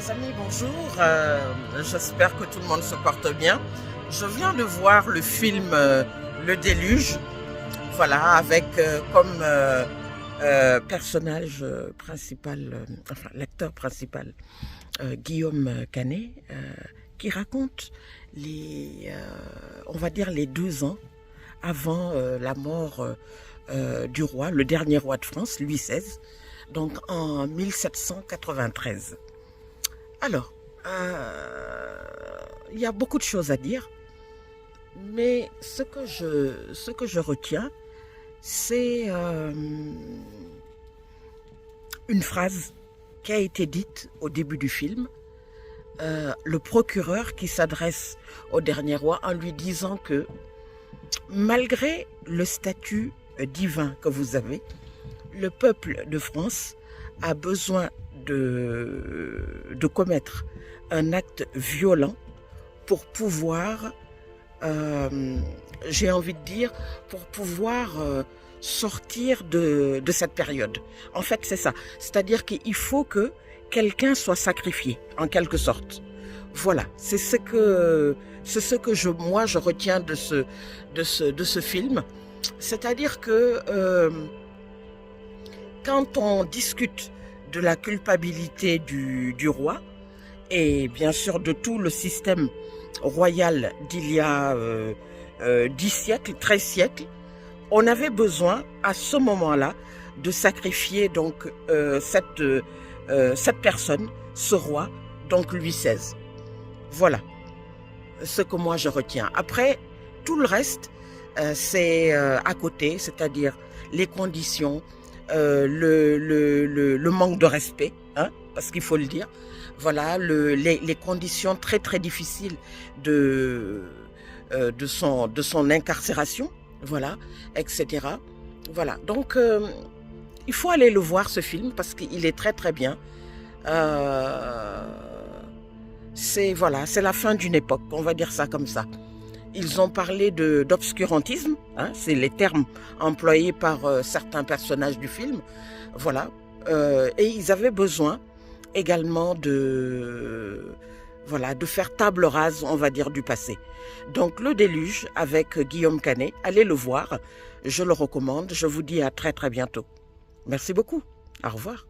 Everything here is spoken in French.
Les amis, bonjour. J'espère que tout le monde se porte bien. Je viens de voir le film Le Déluge, voilà, avec comme personnage principal, enfin l'acteur principal, Guillaume Canet, qui raconte on va dire les 2 ans avant la mort du roi, le dernier roi de France, Louis XVI, donc en 1793. Alors, il y a beaucoup de choses à dire, mais ce que je retiens, c'est une phrase qui a été dite au début du film. Le procureur qui s'adresse au dernier roi en lui disant que malgré le statut divin que vous avez, le peuple de France a besoin de commettre un acte violent pour pouvoir, j'ai envie de dire, pour pouvoir sortir de cette période. En fait, c'est ça. C'est-à-dire qu'il faut que quelqu'un soit sacrifié, en quelque sorte. Voilà, c'est ce que moi je retiens de ce film. C'est-à-dire que quand on discute de la culpabilité du roi, et bien sûr de tout le système royal d'il y a 10 siècles, 13 siècles, on avait besoin à ce moment-là de sacrifier donc cette personne, ce roi, donc Louis XVI. Voilà ce que moi je retiens. Après, tout le reste, c'est à côté, c'est-à-dire les conditions, le manque de respect, hein, parce qu'il faut le dire. Voilà, les conditions très très difficiles de son incarcération, voilà, etc. Voilà, donc il faut aller le voir ce film parce qu'il est très très bien. C'est voilà, c'est la fin d'une époque, on va dire ça comme ça. Ils ont parlé d'obscurantisme, hein, c'est les termes employés par certains personnages du film, voilà. Et ils avaient besoin également voilà, de faire table rase, on va dire, du passé. Donc Le Déluge avec Guillaume Canet, allez le voir, je le recommande, je vous dis à très très bientôt. Merci beaucoup, au revoir.